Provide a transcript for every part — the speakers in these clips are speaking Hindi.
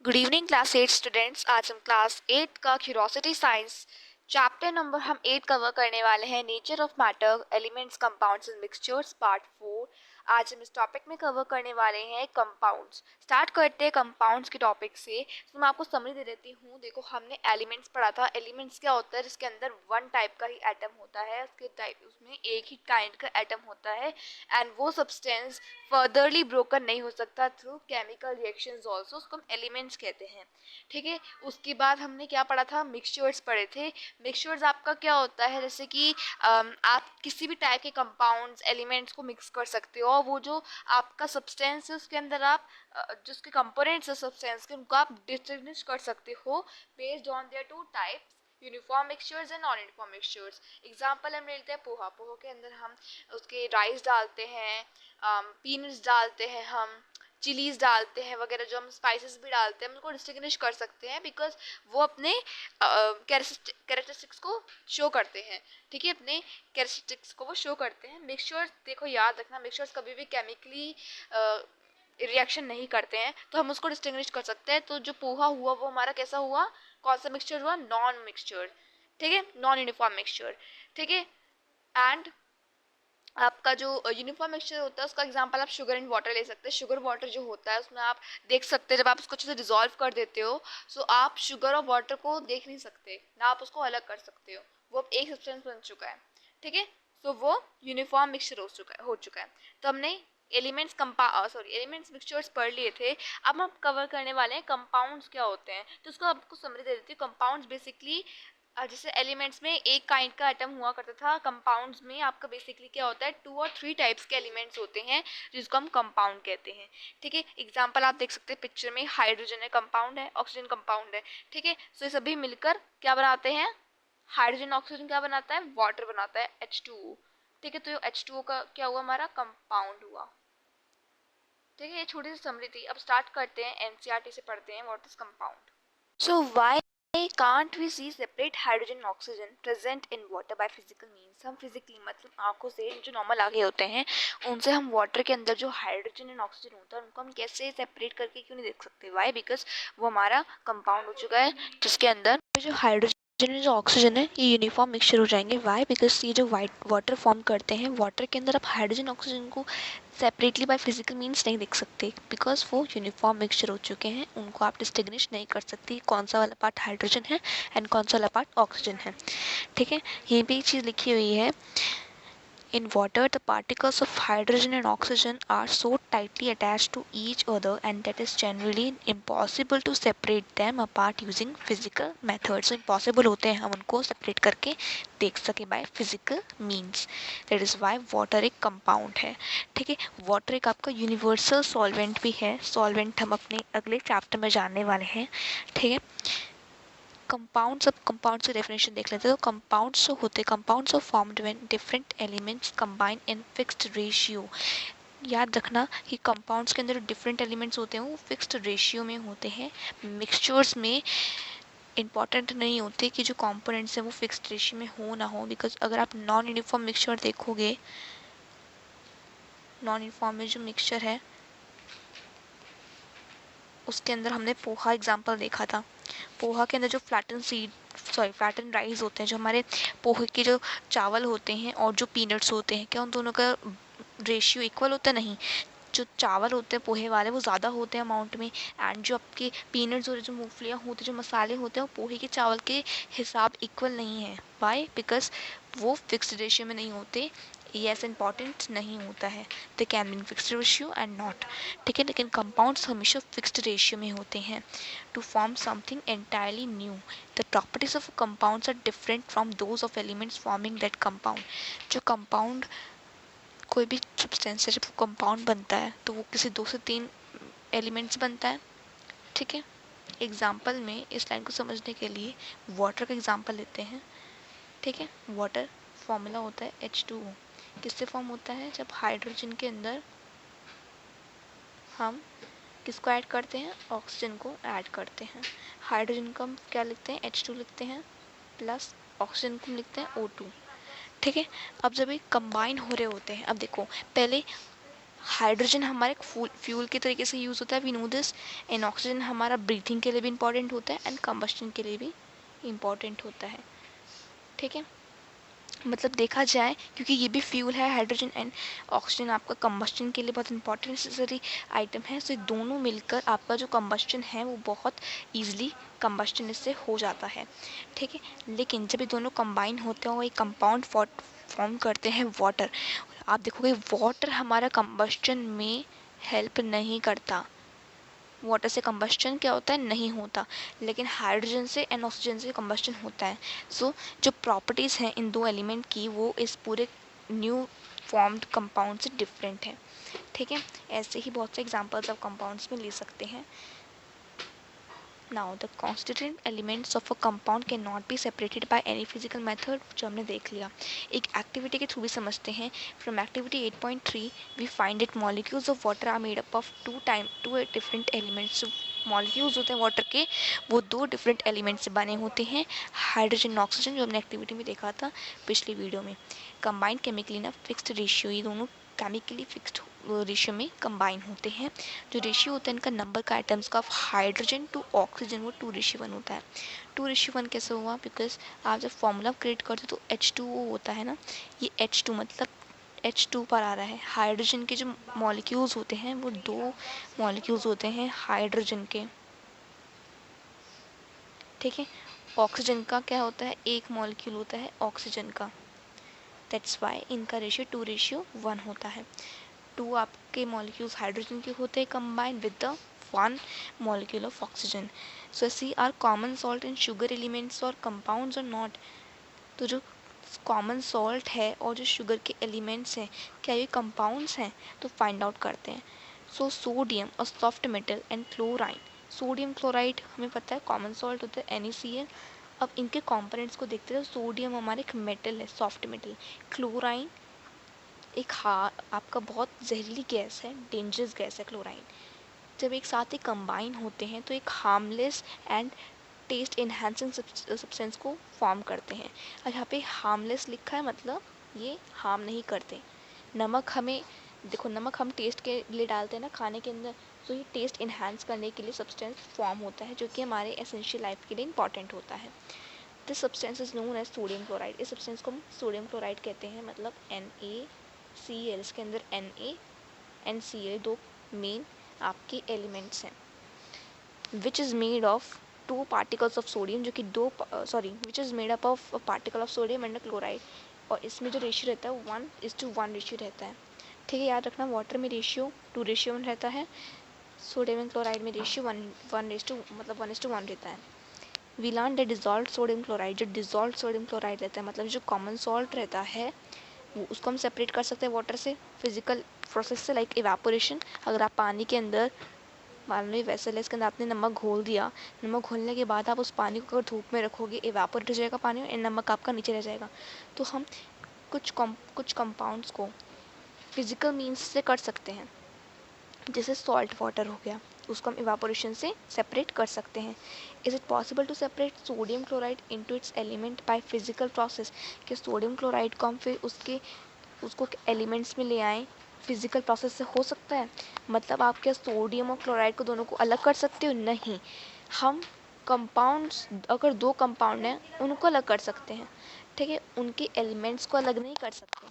Good evening class 8 students. आज हम क्लास 8 का क्यूरोसिटी साइंस चैप्टर नंबर हम 8 कवर करने वाले हैं, nature of matter, elements, compounds and mixtures, part 4। आज हम इस टॉपिक में कवर करने वाले हैं कंपाउंड्स। स्टार्ट करते हैं कंपाउंड्स के टॉपिक से। तो मैं आपको समरी दे देती हूँ। देखो, हमने एलिमेंट्स पढ़ा था। एलिमेंट्स क्या होता है? जिसके अंदर वन टाइप का ही एटम होता है, उसमें एक ही काइंड का एटम होता है एंड वो सब्सटेंस फर्दरली ब्रोकन नहीं हो सकता थ्रू केमिकल रिएक्शंस ऑल्सो, उसको हम एलिमेंट्स कहते हैं। ठीक है। उसके बाद हमने क्या पढ़ा था? मिक्सचर्स पढ़े थे। मिक्सचर्स आपका क्या होता है? जैसे कि आप किसी भी टाइप के कंपाउंड्स एलिमेंट्स को मिक्स कर सकते हो और वो जो आपका सब्सटेंस है उसके अंदर आप जिसके कंपोनेंट्स है सब्सटेंस के, उनको आप डिस्टिंग्विश कर सकते हो based on their two types, uniform mixtures and non uniform mixtures. Example हम लेते हैं पोहा। पोहा के अंदर हम उसके राइस डालते हैं, पीनट्स डालते हैं, हम चिलीज डालते हैं वगैरह, जो हम स्पाइसेस भी डालते हैं, हम उनको डिस्टिंग्विश कर सकते हैं बिकॉज वो अपने कैरेक्टरिस्टिक्स को शो करते हैं। ठीक है, अपने कैरेक्टरिस्टिक्स को वो शो करते हैं। मिक्सचर्स देखो, याद रखना, मिक्सचर्स कभी भी केमिकली रिएक्शन नहीं करते हैं, तो हम उसको डिस्टिंग्विश कर सकते हैं। तो जो पोहा हुआ वो हमारा कैसा हुआ? कौन सा मिक्सचर हुआ? Non mixture. ठीक है, नॉन यूनिफॉर्म मिक्सचर। ठीक है। एंड आपका जो यूनिफॉर्म मिक्सचर होता है उसका एग्जांपल आप शुगर एंड वाटर ले सकते हैं। शुगर वाटर जो होता है उसमें आप देख सकते हैं, जब आप उसको अच्छे से डिजोल्व कर देते हो सो आप शुगर और वाटर को देख नहीं सकते ना, आप उसको अलग कर सकते हो। वो अब एक सब्सटेंस बन चुका है। ठीक है। सो वो यूनिफॉर्म मिक्सचर हो चुका है। तो हमने एलिमेंट्स मिक्सचर्स पढ़ लिए थे। अब हम कवर करने वाले हैं कंपाउंड्स क्या होते हैं। तो उसको आपको समरी दे देती हूँ। कंपाउंड्स बेसिकली, जैसे एलिमेंट्स में एक काइंड का एटम हुआ करता था, कंपाउंड्स में आपका बेसिकली क्या होता है? 2 और 3 टाइप्स के एलिमेंट्स होते हैं जिसको हम कंपाउंड कहते हैं। ठीक है। एग्जांपल आप देख सकते हैं पिक्चर में, हाइड्रोजन है कंपाउंड है, ऑक्सीजन कंपाउंड है। ठीक है। सो ये सभी मिलकर क्या बनाते हैं? हाइड्रोजन ऑक्सीजन क्या बनाता है? वाटर बनाता है, H2O। ठीक है। तो ये H2O का क्या हुआ? हमारा कंपाउंड हुआ। ठीक है, ये छोटी सी समरी थी। अब स्टार्ट करते हैं, एनसीईआरटी से पढ़ते हैं what is compound. So why can't we see separate hydrogen and oxygen present in water by physical means? हम फिजिकली मतलब आंखों से जो नॉर्मल आगे होते हैं उनसे हम वाटर के अंदर जो हाइड्रोजन एंड ऑक्सीजन होता है उनको हम कैसे सेपरेट करके क्यों नहीं देख सकते? वाई? बिकॉज वो हमारा कंपाउंड हो चुका है जिसके अंदर जो हाइड्रोजन जो ऑक्सीजन है ये यूनिफॉर्म मिक्सचर हो जाएंगे। वाई? बिकॉज ये जो वाइट वाटर फॉर्म करते हैं, वाटर के अंदर आप हाइड्रोजन ऑक्सीजन को सेपरेटली बाय फिजिकल मीन्स नहीं देख सकते बिकॉज वो यूनिफॉर्म मिक्सचर हो चुके हैं। उनको आप डिस्टिंग्विश नहीं कर सकती कौन सा वाला पार्ट हाइड्रोजन है एंड कौन सा वाला पार्ट ऑक्सीजन है। ठीक है। ये भी चीज़ लिखी हुई है। In water, the particles of hydrogen and oxygen are so tightly attached to each other and that is generally impossible to separate them apart using physical methods. So impossible होते हैं हम उनको separate करके देख सके by physical means. That is why water एक compound है। ठीक है। water एक आपका universal solvent भी है। solvent हम अपने अगले chapter में जानने वाले हैं। ठीक है। कंपाउंड्स, अब कंपाउंड की डेफिनेशन देख लेते हैं। तो कंपाउंड्स जो होते हैं, compounds are formed when different elements combine in fixed ratio. याद रखना कि कंपाउंड्स के अंदर डिफरेंट एलिमेंट्स होते हैं वो फिक्स्ड रेशियो में होते हैं। मिक्सचर्स में इंपॉर्टेंट नहीं होते कि जो कंपोनेंट्स हैं वो फिक्स्ड रेशियो में हो ना हो, बिकॉज अगर आप नॉन यूनिफॉर्म मिक्सचर देखोगे, नॉन यूनिफॉर्म में जो मिक्सचर है उसके अंदर हमने पोहा एग्जाम्पल देखा था। पोहा के अंदर जो फ्लैटन राइस होते हैं, जो हमारे पोहे के जो चावल होते हैं और जो पीनट्स होते हैं, क्या उन दोनों का रेशियो इक्वल होता है? नहीं। जो चावल होते हैं पोहे वाले वो ज़्यादा होते हैं अमाउंट में एंड जो आपके पीनट्स और जो मूंगफलियाँ होती हैं, जो मसाले होते हैं वो पोहे के चावल के हिसाब इक्वल नहीं है। वाई? बिकॉज वो फिक्स्ड रेशियो में नहीं होते। ये ऐसा इंपॉर्टेंट नहीं होता है। They can be fixed ratio and not. ठीक है। लेकिन कंपाउंड्स हमेशा फिक्स्ड रेशियो में होते हैं। To form something entirely new, the properties of compounds are different from those of elements forming that compound. जो कंपाउंड, कोई भी सब्सटेंस है जब वो कंपाउंड बनता है तो वो किसी 2 से 3 एलिमेंट्स बनता है। ठीक है। एग्जाम्पल में इस लाइन को समझने के लिए वाटर का एग्जाम्पल लेते हैं। ठीक है। वाटर फॉर्मूला होता है H2O। किससे फॉर्म होता है? जब हाइड्रोजन के अंदर हम किसको ऐड करते हैं? ऑक्सीजन को ऐड करते हैं। हाइड्रोजन को हम क्या लिखते हैं? H2 लिखते हैं प्लस ऑक्सीजन को हम लिखते हैं O2। ठीक है। अब जब ये कंबाइन हो रहे होते हैं, अब देखो पहले हाइड्रोजन हमारे फ्यूल के तरीके से यूज़ होता है, we know this. And oxygen हमारा ब्रीथिंग के लिए भी इंपॉर्टेंट होता है एंड कंबस्शन के लिए भी इम्पॉर्टेंट होता है। ठीक है, मतलब देखा जाए, क्योंकि ये भी फ्यूल है, हाइड्रोजन एंड ऑक्सीजन आपका कंबस्शन के लिए बहुत इंपॉर्टेंट नेसेसरी आइटम है। सो दोनों मिलकर आपका जो कंबस्शन है वो बहुत ईजिली कंबस्शन इससे हो जाता है। ठीक है, लेकिन जब ये दोनों कंबाइन होते हैं और एक कंपाउंड फॉर्म करते हैं वाटर, आप देखोगे वाटर हमारा कंबस्शन में हेल्प नहीं करता। वाटर से कंबस्शन क्या होता है, नहीं होता, लेकिन हाइड्रोजन से एंड ऑक्सीजन से कंबस्शन होता है। सो जो प्रॉपर्टीज़ हैं इन दो एलिमेंट की वो इस पूरे न्यू फॉर्म्ड कंपाउंड से डिफरेंट है। ठीक है, ऐसे ही बहुत से एग्जांपल्स आप कंपाउंड्स में ले सकते हैं। Now the constituent elements of a compound can not be separated by any physical method, जो हमने देख लिया। एक एक्टिविटी के थ्रू भी समझते हैं। From activity 8.3 we find it molecules of water are made up of two different elements. Molecules होते हैं वाटर के, वो दो डिफरेंट एलिमेंट से बने होते हैं, हाइड्रोजन और ऑक्सीजन, जो हमने एक्टिविटी में देखा था पिछली वीडियो में। Combined chemically in a fixed ratio, ये दोनों केमिकली फिक्स्ड रेशियो में कंबाइन होते हैं। जो रेशियो होता है इनका नंबर का आइटम्स का हाइड्रोजन टू ऑक्सीजन वो 2:1 होता है। 2:1 कैसे हुआ, बिकॉज आप जब फॉर्मूला क्रिएट करते हो तो H2O होता है ना, ये H2 मतलब H2 पर आ रहा है। हाइड्रोजन के जो मॉलिक्यूल्स होते हैं वो दो मॉलिक्यूल्स होते हैं हाइड्रोजन के। ठीक है, ऑक्सीजन का क्या होता है, एक मॉलिक्यूल होता है ऑक्सीजन का। दैट्स वाई इनका रेशियो 2:1 होता है। 2 आपके मॉलिक्यूल्स हाइड्रोजन के होते हैं combined with the 1 molecule of oxygen. So see, are common salt in sugar elements or compounds or not? तो जो कॉमन सॉल्ट है और जो शुगर के एलिमेंट्स हैं क्या ये कंपाउंड्स हैं, तो फाइंड आउट करते हैं। सो सोडियम और soft metal and chloride. Sodium chloride हमें पता है कॉमन सॉल्ट होता है NaCl। अब इनके कंपोनेंट्स को देखते हैं, सोडियम हमारे एक मेटल है, सॉफ्ट मेटल। क्लोराइन एक आपका बहुत जहरीली गैस है, डेंजरस गैस है क्लोराइन। जब एक साथ ही कंबाइन होते हैं तो एक harmless and taste enhancing substance को फॉर्म करते हैं। और यहाँ पे हार्मलेस लिखा है, मतलब ये हार्म नहीं करते। नमक हमें देखो, नमक हम टेस्ट के लिए डालते हैं ना खाने के अंदर, तो ये टेस्ट इन्हांस करने के लिए सब्सटेंस फॉर्म होता है, जो कि हमारे एसेंशियल लाइफ के लिए इंपॉर्टेंट होता है। This substance is known as sodium chloride. इस सब्सटेंस को हम सोडियम क्लोराइड कहते हैं, मतलब NaCl, इसके अंदर NaCl दो मेन आपके एलिमेंट्स हैं। Which is made of 2 particles of sodium, जो कि which is made up of particle of sodium and chloride. और इसमें जो रेशियो रहता है 1:1 रेशियो रहता है। ठीक है, याद रखना, वाटर में रेशियो 2:1 रहता है, सोडियम एंड क्लोराइड में रेशियो 1:1 रहता है। We learn the dissolve sodium chloride, जो डिजॉल्व सोडियम क्लोराइड रहता है, मतलब जो कॉमन सॉल्ट रहता है वो उसको हम सेपरेट कर सकते हैं वाटर से, फिजिकल प्रोसेस से, लाइक इवेपोरेशन। अगर आप पानी के अंदर, मान लो वेसल है, इसके अंदर आपने नमक घोल दिया, नमक घोलने के बाद आप उस पानी को अगर धूप में रखोगे, इवेपोरेट हो जाएगा पानी और नमक आपका नीचे रह जाएगा। तो हम कुछ कंपाउंड्स को फिजिकल मीन्स से कर सकते हैं, जैसे सॉल्ट वाटर हो गया, उसको हम इवापोरेशन से सेपरेट कर सकते हैं। Is it possible to separate sodium chloride into its element by physical process, कि सोडियम क्लोराइड को हम फिर उसको एलिमेंट्स में ले आएँ फिजिकल प्रोसेस से, हो सकता है? मतलब आप क्या सोडियम और क्लोराइड को दोनों को अलग कर सकते हो? नहीं, हम कंपाउंड्स, अगर 2 कंपाउंड हैं उनको अलग कर सकते हैं। ठीक है, उनके एलिमेंट्स को अलग नहीं कर सकते।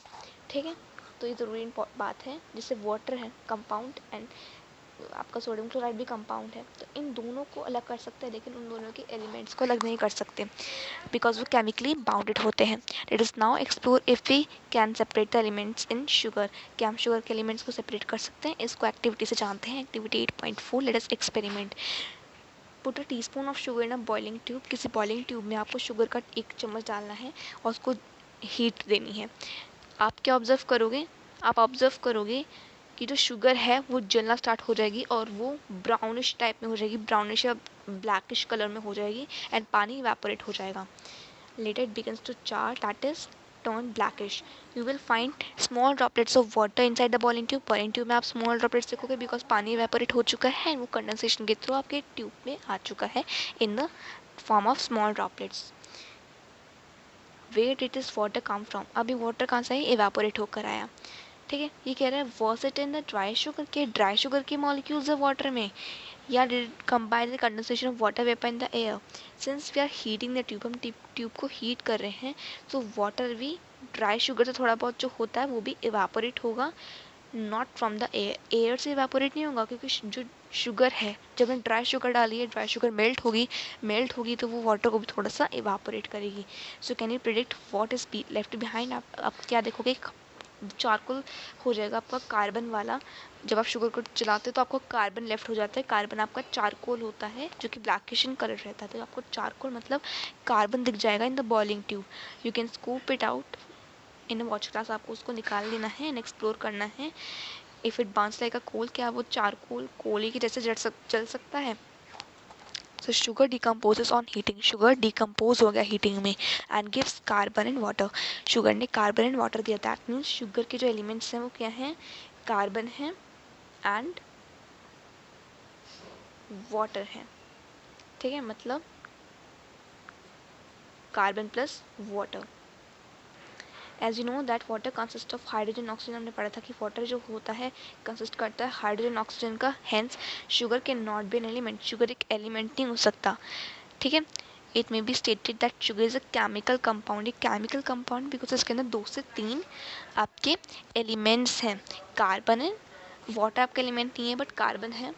ठीक है, तो ये ज़रूरी बात है। जैसे वाटर है कंपाउंड एंड आपका सोडियम क्लोराइड भी कंपाउंड है, तो इन दोनों को अलग कर सकते हैं, लेकिन उन दोनों के एलिमेंट्स को अलग नहीं कर सकते, बिकॉज वो केमिकली बाउंडेड होते हैं। Let us now explore if we can separate the elements in sugar. क्या हम शुगर के एलिमेंट्स को सेपरेट कर सकते हैं? इसको एक्टिविटी से जानते हैं। Activity 8.4, late us experiment. Put a teaspoon of sugar in a boiling tube. किसी बॉइलिंग ट्यूब में आपको शुगर का 1 चम्मच डालना है और उसको हीट देनी है। आप क्या ऑब्जर्व करोगे? आप ऑब्जर्व करोगे कि जो शुगर है वो जलना स्टार्ट हो जाएगी और वो ब्राउनिश टाइप में हो जाएगी, ब्राउनिश या ब्लैकिश कलर में हो जाएगी, एंड पानी इवेपोरेट हो जाएगा। लेटर इट बिगन्स टू चार, that is turn blackish. You will find small droplets of water inside the boiling tube. Boiling tube में आप स्मॉल ड्रॉपलेट्स देखोगे, बिकॉज पानी इवेपोरेट हो चुका है एंड वो कंडेंसेशन के थ्रू आपके ट्यूब में आ चुका है in the form of small droplets. Where did this water come from? अभी वाटर कहाँ से आई? इवेपोरेट होकर आया। ठीक है, ये कह रहा है was it in the dry sugar के ड्राई शुगर के मॉलिक्यूल्स है वाटर में, या did it combine the condensation of water vapour in the air. Since we are heating the tube, हम ट्यूब को हीट कर रहे हैं, तो वाटर भी ड्राई शुगर से थोड़ा बहुत जो होता है वो भी इवापोरेट होगा, not from the air. Air से इवापोरेट नहीं होगा, क्योंकि जो शुगर है, जब हमने ड्राई शुगर डाली है, ड्राई शुगर मेल्ट होगी तो वो वाटर को भी थोड़ा सा इवापोरेट करेगी। सो can you predict what is left behind? आप क्या देखोगे, चारकोल हो जाएगा आपका कार्बन वाला। जब आप शुगर को जलाते हो तो आपको कार्बन लेफ्ट हो जाता है, कार्बन आपका चारकोल होता है जो कि ब्लैकिश इन कलर रहता है, तो आपको चारकोल मतलब कार्बन दिख जाएगा in the boiling tube. You can scoop it out in a watch glass, आपको उसको निकाल लेना है एंड एक्सप्लोर करना है। If it bounce like a coal, क्या वो चारकोल कोले की जैसे जल सकता है? So sugar decomposes on heating. Sugar decompose हो गया heating में and gives carbon and water. Sugar ने carbon and water दिया. That means sugar के जो elements हैं वो क्या हैं? Carbon है and water है. ठीक है, मतलब carbon plus water. As you know that water consists of hydrogen oxygen, हमने पढ़ा था कि water जो होता है consist करता है hydrogen oxygen का, hence sugar can not be an element. sugar एक element नहीं हो सकता. ठीक है, it may be stated that sugar is a chemical compound. ये केमिकल कंपाउंड बिकॉज इसके अंदर 2 से 3 आपके एलिमेंट्स हैं. कार्बन है, वाटर आपका एलिमेंट नहीं है बट कार्बन है,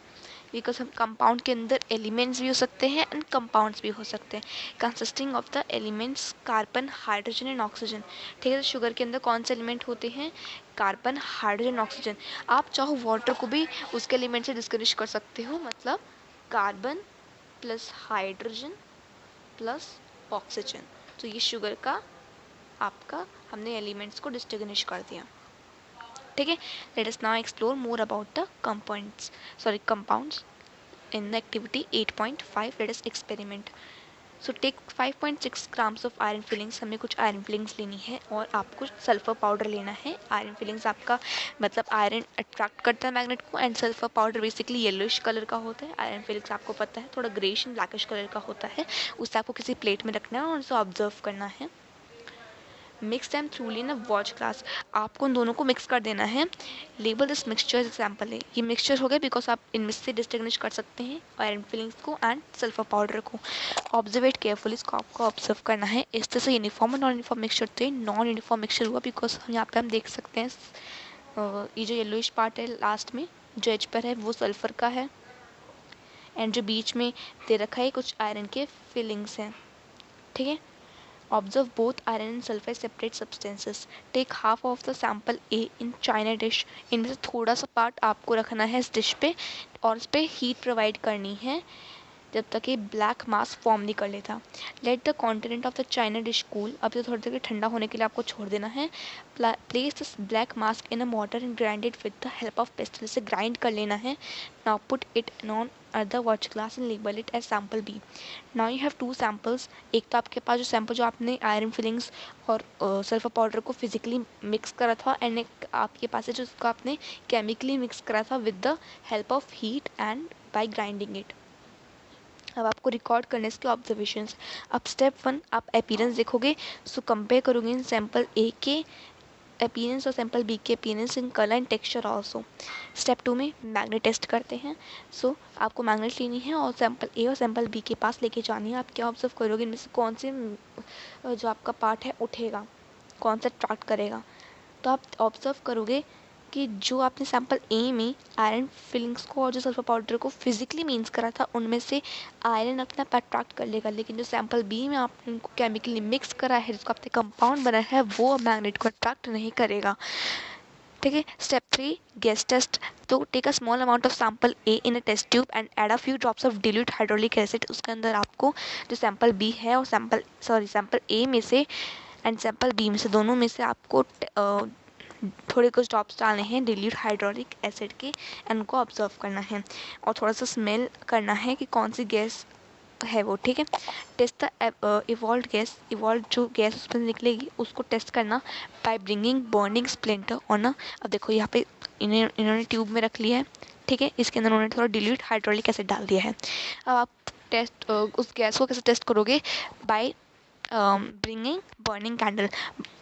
बिकॉज हम कंपाउंड के अंदर एलिमेंट्स भी हो सकते हैं एंड कंपाउंड्स भी हो सकते हैं. Consisting of the elements carbon, hydrogen and oxygen. ठीक है, तो शुगर के अंदर कौन से एलिमेंट होते हैं? Carbon, hydrogen, oxygen. आप चाहो वाटर को भी उसके एलिमेंट से डिस्करिश कर सकते हो, मतलब carbon plus hydrogen plus oxygen. तो ये शुगर का आपका हमने एलिमेंट्स को डिस्टिंग्विश कर दिया. ठीक है, let us now explore more about the compounds in the activity 8.5. Let us experiment. So take 5.6 grams of iron filings. हमें कुछ आयरन फिलिंग्स लेनी है और आपको सल्फर पाउडर लेना है. आयरन फिलिंग्स आपका मतलब आयरन अट्रैक्ट करता है मैग्नेट को, and sulphur powder basically yellowish colour का होता है. आयरन फिलिंग्स आपको पता है थोड़ा ग्रेइश एंड ब्लैकिश कलर का होता है. उससे आपको किसी प्लेट में रखना है और उसे ऑब्जर्व करना है. Mix them थ्रूली in a watch glass. आपको उन दोनों को मिक्स कर देना है. लेबल दिस मिक्सचर एग्जाम्पल है. ये मिक्सचर हो गया बिकॉज आप इनमें से डिस्टिंग्विश कर सकते हैं आयरन फिलिंग्स को एंड सल्फर पाउडर को. ऑब्जर्वेट केयरफुली, इसको आपको ऑब्जर्व करना है. इस तरह से यूनिफॉर्म और नॉन यूनिफॉर्म मिक्सचर थे. नॉन यूनिफॉर्म मिक्सचर हुआ बिकॉज यहाँ पे हम देख सकते हैं ये जो येलोइश पार्ट है लास्ट में जो एज पर है वो सल्फर का है, एंड जो बीच में दे रखा है कुछ आयरन के फिलिंग्स हैं. ठीक है, observe both iron and sulfur separate substances. Take half of the sample A in china dish. इनमें से थोड़ा सा पार्ट आपको रखना है इस डिश पे और इस पे हीट प्रोवाइड करनी है जब तक ये ब्लैक मास फॉर्म नहीं कर लेता. Let the continent of the China dish cool. अब ये थोड़ी देर ठंडा होने के लिए आपको छोड़ देना है. Place this black mask in a mortar and grind it with the help of pestle. इसे ग्राइंड कर लेना है. Now put it on other watch glass and label it as sample B. Now you have 2 samples. एक तो आपके पास जो सैम्पल जो आपने आयरन फिलिंग्स और सल्फर पाउडर को फिजिकली मिक्स करा था, एंड एक आपके पास है जो उसको आपने केमिकली मिक्स करा था with the help of heat and by grinding it. अब आपको रिकॉर्ड करने इसके ऑब्जर्वेशंस. अब स्टेप 1 आप अपीयरेंस देखोगे. सो कंपेयर करोगे इन सैम्पल ए के अपीयरेंस और सैम्पल बी के appearance in colour and texture also. Step 2 में मैग्नेट टेस्ट करते हैं. सो आपको मैग्नेट लेनी है और सैम्पल ए और सैम्पल बी के पास लेके जानी है. आप क्या ऑब्जर्व करोगे, इनमें से कौन से जो आपका पार्ट है उठेगा, कौन सा अट्रैक्ट करेगा. तो आप ऑब्जर्व करोगे कि जो आपने सैम्पल ए में आयरन फिलिंग्स को और जो सल्फर पाउडर को फिजिकली मीन्स करा था उनमें से आयरन अपना अट्रैक्ट कर लेगा, लेकिन जो सैम्पल बी में आपने उनको केमिकली मिक्स करा है जिसको आपने कंपाउंड बनाया है वो मैग्नेट को अट्रैक्ट नहीं करेगा. ठीक है, स्टेप 3 गैस टेस्ट. तो take a small amount of sample A in a test tube and add a few drops of dilute hydraulic acid. उसके अंदर आपको जो सैम्पल बी है और सैम्पल ए में से एंड सैम्पल बी में से दोनों में से आपको थोड़े कुछ ड्रॉप्स डालने हैं डिल्यूट हाइड्रोलिक एसिड के एंड उनको ऑब्जर्व करना है और थोड़ा सा स्मेल करना है कि कौन सी गैस है वो. ठीक है, test the evolve gas. Evolve जो गैस उसमें निकलेगी उसको टेस्ट करना बाय ब्रिंगिंग बर्निंग स्प्लिंटर और ना. अब देखो यहाँ पे इन्होंने ट्यूब में रख लिया है. ठीक है, इसके अंदर उन्होंने थोड़ा डिल्यूट हाइड्रोलिक एसिड डाल दिया है. अब आप उस गैस को कैसे टेस्ट करोगे? By bringing burning candle.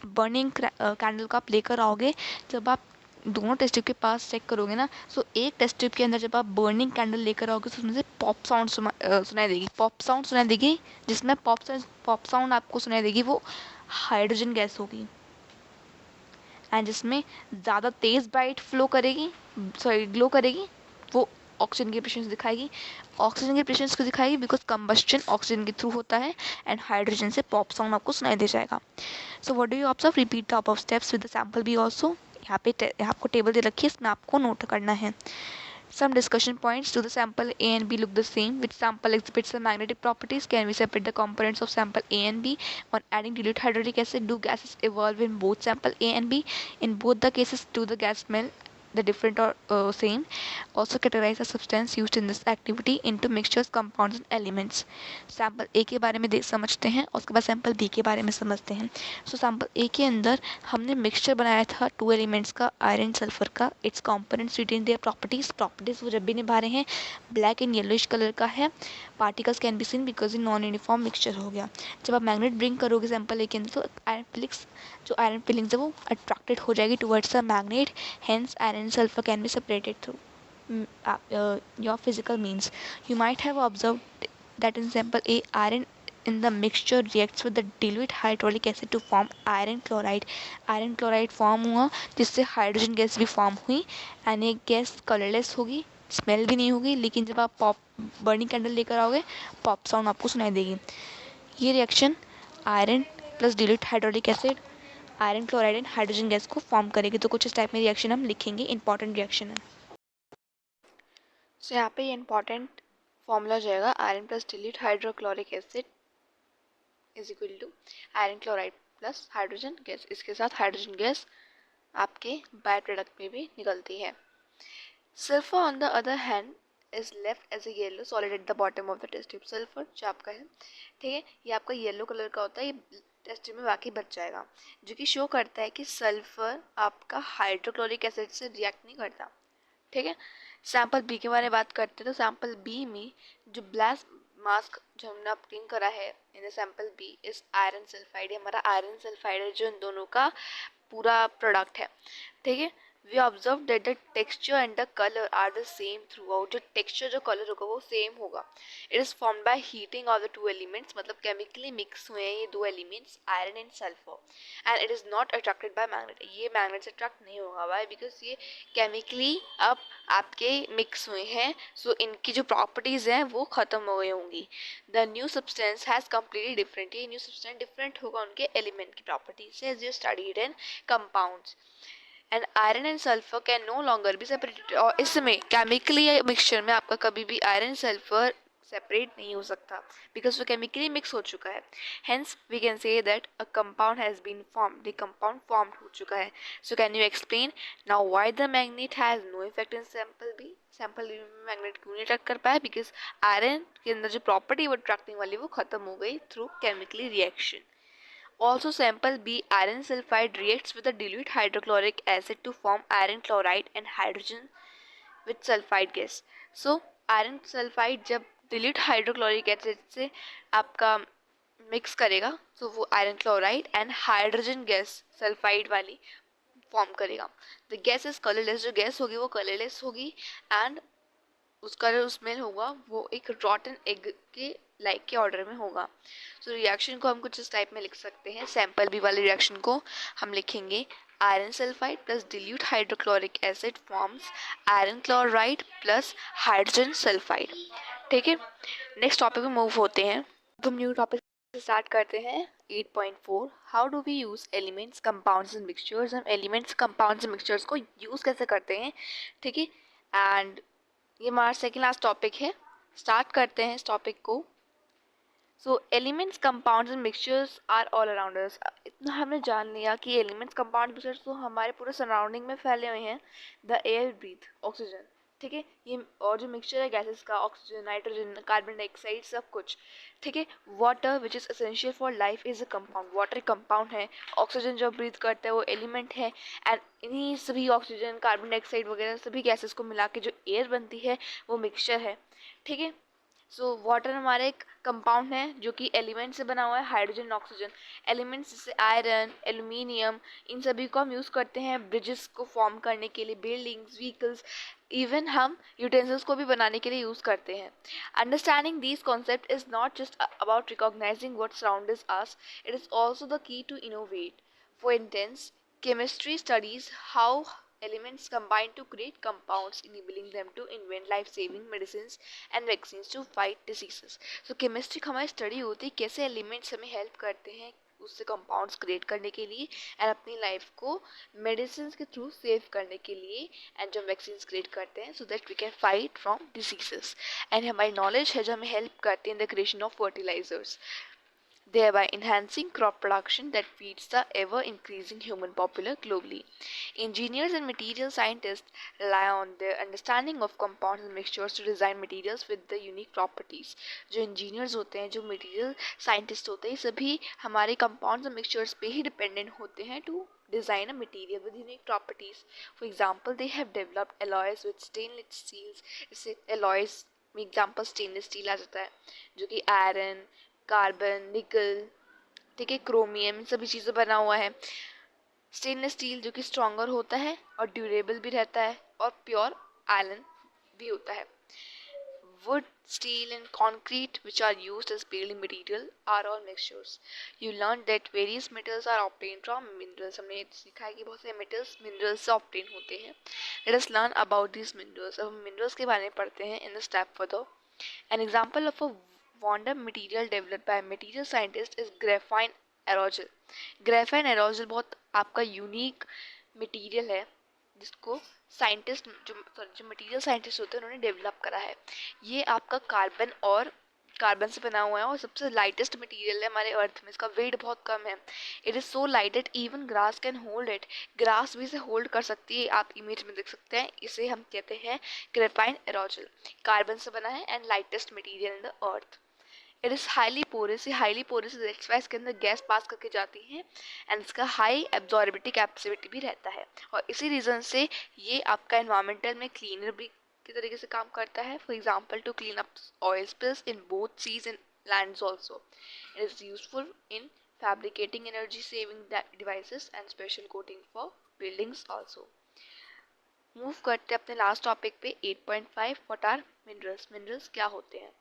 Burning candle को आप लेकर आओगे. जब आप दोनों टेस्ट ट्यूब के पास चेक करोगे ना, सो एक टेस्ट ट्यूब के अंदर जब आप बर्निंग कैंडल लेकर आओगे तो उसमें से पॉप साउंड सुनाई देगी, पॉप साउंड सुनाई देगी। जिसमें पॉप साउंड आपको सुनाई देगी वो हाइड्रोजन गैस होगी। एंड जिसमें ज़्यादा तेज़ ब्राइट फ्लो करेगी, सॉरी ग्लो करेगी, वो ऑक्सीजन की प्रेशंस दिखाएगी। ऑक्सीजन की प्रेशंस को दिखाएगी बिकॉज कंबस्शन ऑक्सीजन के थ्रू होता है एंड हाइड्रोजन से पॉप साउंड आपको सुनाई दे जाएगा। So what do you observe, repeat the above steps with the sample B also. यहाँ पे आपको टेबल दे रखी है, इसमें आपको नोट करना है। Some discussion points: do the sample A and B look the same? Which sample exhibits the magnetic properties? Can we separate the components of sample A and B? On adding dilute hydrochloric acid, do gases evolve in both sample A and B? In both the cases, do the gas smell the different or same? Also categorize the substance used in this activity into mixtures, compounds and elements. Sample A के बारे में समझते हैं और उसके बाद सैम्पल बी के बारे में समझते हैं। सो सैम्पल ए के अंदर हमने मिक्सचर बनाया था 2 एलिमेंट्स का, आयरन सल्फर का। Its components retain their properties वो जब भी निभा रहे हैं। ब्लैक एंड येलोइश कलर का है। Particles can be seen because ये नॉन यूनिफॉर्म मिक्सचर हो गया। जब आप मैग्नेट ब्रिंग करोगे सैम्पल ए के अंदर तो आयरन फिलिंग्स है वो अट्रैक्टेड हो जाएगी towards the magnet, hence iron sulphur can be separated through your physical means. You might have observed that in sample A, iron in the mixture reacts with the dilute hydraulic acid to form iron chloride. Iron chloride form हुआ जिससे हाइड्रोजन गैस भी फॉर्म हुई एंड एक गैस कलरलेस होगी, स्मेल भी नहीं होगी, लेकिन जब आप पॉप बर्निंग कैंडल लेकर आओगे पॉप साउंड आपको सुनाई देगी। ये reaction iron plus dilute hydraulic acid, iron chloride and hydrogen gas को फॉर्म करेगी। तो कुछ इस टाइप में रिएक्शन हम लिखेंगे, इंपॉर्टेंट रिएक्शन है। सो यहाँ पे ये इंपॉर्टेंट फॉर्मूला हो जाएगा, iron plus dilute hydrochloric acid is equal to iron chloride plus hydrogen gas. इसके साथ हाइड्रोजन गैस आपके बाय प्रोडक्ट में भी निकलती है। Sulphur on the other hand is left as a yellow solid at the bottom of the test tube. Sulphur जो आपका है, ठीक है, ये आपका येलो कलर का होता है, ये टेस्ट ट्यूब में वाकई बच जाएगा, जो कि शो करता है कि सल्फर आपका हाइड्रोक्लोरिक एसिड से रिएक्ट नहीं करता। ठीक है, सैंपल बी के बारे में बात करते हैं तो सैंपल बी में जो ब्लैक मास्क जो हमने ऑब्टेन करा है इन सैंपल बी इस आयरन सल्फाइड, हमारा आयरन सल्फाइड है जो इन दोनों का पूरा प्रोडक्ट है। ठीक है, we observe that the texture and the colour are the same throughout. जो टेक्सचर जो कलर होगा वो सेम होगा। It is formed by heating of the 2 elements, मतलब केमिकली मिक्स हुए हैं ये 2 elements iron and sulphur, and it is not attracted by magnet. ये मैग्नेट से अट्रैक्ट नहीं होगा, वाई, बिकॉज ये केमिकली अब आपके मिक्स हुए हैं, सो इनकी जो प्रॉपर्टीज हैं वो खत्म हो गई होंगी। The new substance has completely different, ये न्यू सब्सटेंस डिफरेंट होगा उनके एलिमेंट की प्रॉपर्टीज से, as you studied in compounds. And iron and sulphur can no longer be separated. और इसमें केमिकली मिक्सचर में आपका कभी भी आयरन सल्फर सेपरेट नहीं हो सकता बिकॉज वो केमिकली मिक्स हो चुका है। Hence we can say that a compound has been formed, the compound formed हो चुका है। So can you explain now why the magnet has no effect in sample B. Sample B में मैग्नेट क्यों नहीं अट्रैक्ट कर पाया? बिकॉज आयरन के अंदर जो प्रॉपर्टी वो अट्रैक्टिंग वाली वो खत्म हो गई through chemically reaction. Also, sample B, iron sulfide reacts with a dilute hydrochloric acid to form iron chloride and hydrogen with sulfide gas. So, iron sulfide जब dilute hydrochloric acid से आपका मिक्स करेगा तो वो iron chloride and hydrogen gas sulphide वाली फॉर्म करेगा। द गैस इज कलरलेस, जो गैस होगी वो कलरलेस होगी एंड उसका जो स्मेल होगा वो एक रॉटन एग के लाइक के ऑर्डर में होगा। सो रिएक्शन को हम कुछ इस टाइप में लिख सकते हैं। सैंपल बी वाले रिएक्शन को हम लिखेंगे iron sulphide plus dilute hydrochloric acid forms iron chloride plus hydrogen sulphide. ठीक है, नेक्स्ट टॉपिक में मूव होते हैं। अब हम न्यू टॉपिक से स्टार्ट करते हैं 8.4 how do we use elements compounds and mixtures. हम एलिमेंट्स कंपाउंड्स एंड मिक्सचर्स को यूज़ कैसे करते हैं, ठीक है, एंड ये हमारा सेकेंड लास्ट टॉपिक है। स्टार्ट करते हैं इस टॉपिक को। So elements compounds and mixtures are all around us. इतना हमने जान लिया कि एलिमेंट्स कंपाउंड मिक्सचर्स तो हमारे पूरे सराउंडिंग में फैले हुए हैं। द एयर ब्रीथ ऑक्सीजन, ठीक है, ये और जो मिक्सचर है गैसेस का, ऑक्सीजन, नाइट्रोजन, कार्बन डाइऑक्साइड, सब कुछ, ठीक है। Water which is essential for life is a compound, water compound है। ऑक्सीजन जो ब्रीथ करता है वो एलिमेंट है एंड इन्हीं सभी ऑक्सीजन, कार्बन डाइऑक्साइड वगैरह सभी गैसेस को मिला के जो एयर बनती है वो मिक्सचर है, ठीक है। सो वाटर हमारा एक कंपाउंड है जो कि एलिमेंट से बना हुआ है, हाइड्रोजन ऑक्सीजन। एलिमेंट्स जैसे आयरन, एल्यूमिनियम, इन सभी को हम यूज़ करते हैं ब्रिजेस को फॉर्म करने के लिए, बिल्डिंग्स, व्हीकल्स, इवन हम यूटेंसिल्स को भी बनाने के लिए यूज़ करते हैं। Understanding these concept is not just about recognizing what surrounds us, it is also the key to innovate. For instance, chemistry studies how elements combine to create compounds, enabling them to invent life-saving medicines and vaccines to fight diseases. So chemistry हमारी स्टडी होती है कैसे एलिमेंट्स हमें हेल्प करते हैं उससे कंपाउंड्स क्रिएट करने के लिए एंड अपनी लाइफ को मेडिसिन के थ्रू सेव करने के लिए, एंड जो वैक्सीन क्रिएट करते हैं so that we can fight from diseases. And हमारी नॉलेज है जो हमें हेल्प करती है in the creation of fertilizers, thereby enhancing crop production that feeds the ever increasing human population globally. Engineers and material scientists rely on their understanding of compounds and mixtures to design materials with the unique properties. जो engineers होते हैं, जो material scientists होते हैं, सभी हमारे compounds और mixtures पे ही dependent होते हैं to design a material with unique properties. For example, they have developed alloys with stainless steels. इससे alloys में example stainless steel आ जाता है, जो कि iron, कार्बन, निकल, ठीक है, क्रोमियम, इन सभी चीज़ें बना हुआ है। स्टेनलेस स्टील जो कि स्ट्रॉन्गर होता है और ड्यूरेबल भी रहता है, और प्योर आयरन भी होता है। Wood, steel and concrete which are used as building material are all mixtures. You learned that various metals are obtained from minerals. हमने सीखा है कि बहुत सारे metals minerals से obtain होते हैं. Let us learn about these minerals. अब हम minerals के बारे में पढ़ते हैं in the step further. An example of a wonder material developed by a material scientist is graphene aerogel. Graphene aerogel बहुत आपका यूनिक मटेरियल है जिसको साइंटिस्ट जो मटेरियल साइंटिस्ट होते हैं उन्होंने डेवलप करा है। ये आपका कार्बन से बना हुआ है और सबसे लाइटेस्ट मटेरियल है हमारे अर्थ में। इसका वेट बहुत कम है। It is so light that even grass can hold it. Grass भी इसे होल्ड कर सकती है, आप इमेज में देख सकते हैं। इसे हम कहते हैं ग्रेफाइन एरोजल। कार्बन से बना है and lightest material in the earth. It is highly porous, ये हाईली पोरस दैट्स वाई इसके अंदर गैस पास करके जाती है एंड इसका हाई एब्जॉर्बिटी कैपेसिटी भी रहता है, और इसी रीज़न से ये आपका एनवायरमेंटल में क्लीनर भी की तरीके से काम करता है। For example to clean up oil spills in both seas and lands also. It is useful in fabricating energy saving devices and special coating for buildings also. Move करते हैं अपने लास्ट टॉपिक पे 8.5 व्हाट आर मिनरल्स। मिनरल्स क्या होते हैं?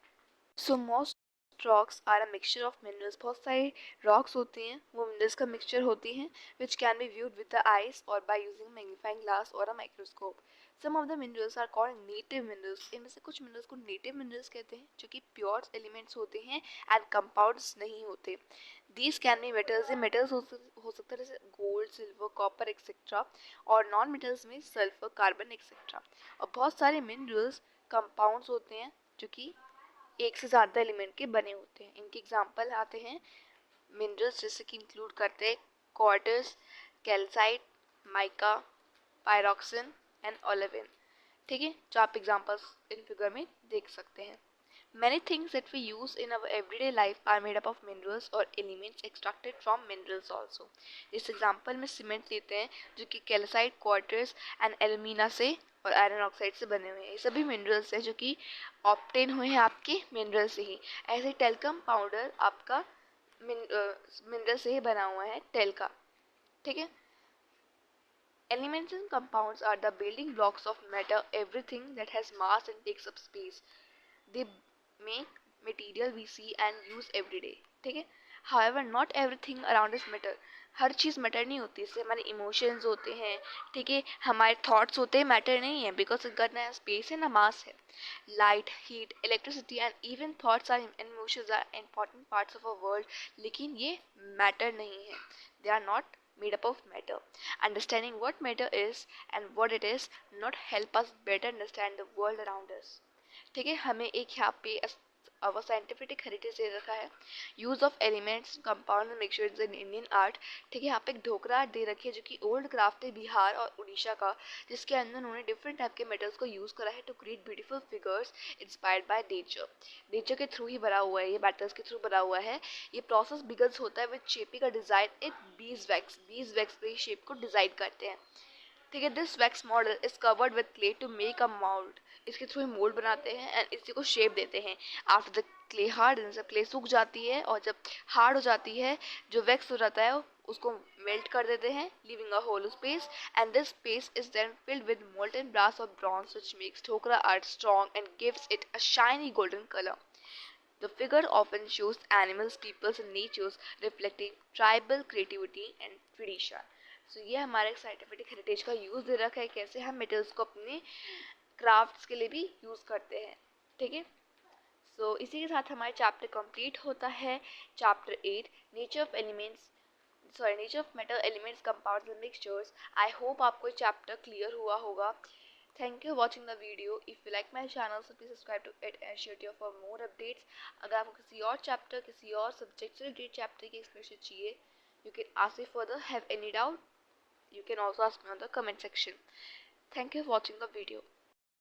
So most rocks are a mixture of minerals. बहुत सारे रॉक्स होती हैं वो मिनरल्स का मिक्सचर होती हैं which can be viewed with the eyes और बाय यूजिंग मैग्नीफाइंग ग्लास और a microscope. Some of the minerals are called native minerals. इनमें से कुछ मिनरल्स को नेटिव मिनरल्स कहते हैं जो कि प्योर एलिमेंट्स होते हैं एंड कंपाउंड्स नहीं होते। These can be metals. ये मेटल्स हो सकता है जैसे गोल्ड, सिल्वर, कॉपर एक्सेट्रा, और नॉन मेटल्स में सल्फर, कार्बन एक्सेट्रा। और बहुत सारे मिनरल्स कंपाउंड्स होते हैं जो कि एक से ज़्यादा एलिमेंट के बने होते हैं। इनके एग्जाम्पल आते हैं मिनरल्स जैसे कि इंक्लूड करते हैं quartz, calcite, mica, pyroxene and olivine. ठीक है, जो आप एग्जाम्पल्स इन फिगर में देख सकते हैं। Many things that we use in our everyday life are made up of minerals or elements extracted from minerals also. इस एग्जाम्पल में सीमेंट लेते हैं जो कि कैल्साइट, क्वार्ट्ज एंड एल्यूमिना से और आयरन ऑक्साइड से बने हुए हैं। ये सभी मिनरल्स हैं जो कि ऑब्टेन हुए हैं आपके मिनरल से ही। ऐसे टेल्कम पाउडर आपका मिनरल से ही बना हुआ है, टेल्का। ठीक है। Elements and compounds are the building blocks of matter, everything that has mass and takes up space. They make material we see and use every day. ठीक है। However, not everything around us matter. Her cheese matter नहीं होती। इससे हमारे इमोशंस होते हैं, ठीक है, हमारे थॉट्स होते हैं, मैटर नहीं है बिकॉज इनका ना स्पेस है ना मास है। Light, heat, electricity and even thoughts are and emotions are important parts of a world, लेकिन ये मैटर नहीं है। They are not made up of matter. Understanding what matter is and what it is not help us better understand the world around us. ठीक है, हमें एक यहाँ पे our scientific heritage दे रखा है, use of elements, compound and mixtures in Indian art. ठीक है, यहाँ पे एक ढोकरा आर्ट दे रखी है जो कि ओल्ड क्राफ्ट है बिहार और उड़ीसा का, जिसके अंदर उन्होंने डिफरेंट टाइप के मेटल्स को यूज करा है to create beautiful figures inspired by nature. Nature के थ्रू ही बना हुआ है, ये मेटल्स के थ्रू बना हुआ है। ये प्रोसेस बिगल्स होता है विद शेपिंग का डिजाइन इन बीज वैक्स। बीज वैक्स पे शेप को डिजाइन करते हैं। ठीक है। This wax model is covered with clay to make a mould. इसके थ्रू मोल्ड बनाते हैं एंड इसी को शेप देते हैं। आफ्टर द क्ले हार्ड, जब क्ले सूख जाती है और जब हार्ड हो जाती है, जो वैक्स हो जाता है उसको मेल्ट कर देते हैं, leaving a hollow space, and this space is then filled with molten brass और bronze which makes Dhokra art strong and gives it a shiny golden colour. The figure often shows animals, peoples and natures reflecting tribal creativity and tradition. So ये हमारे साइंटिफिक हेरिटेज का यूज़ दे रखा है, कैसे हम मेटल्स को अपने क्राफ्ट्स के लिए भी यूज़ करते हैं। ठीक है। सो इसी के साथ हमारा चैप्टर कंप्लीट होता है। Chapter 8, nature of elements, sorry nature of metal elements compounds and mixtures. I hope आपको चैप्टर क्लियर हुआ होगा। Thank you for watching the video. If you like my channel, so please subscribe to it and share it for more updates. अगर आपको किसी और चैप्टर, किसी और सब्जेक्ट से रिलेटेड चैप्टर की एक्सप्लेनेशन चाहिए, you can ask me further. Have any doubt? You can also ask me on the comment section. Thank you for watching the video.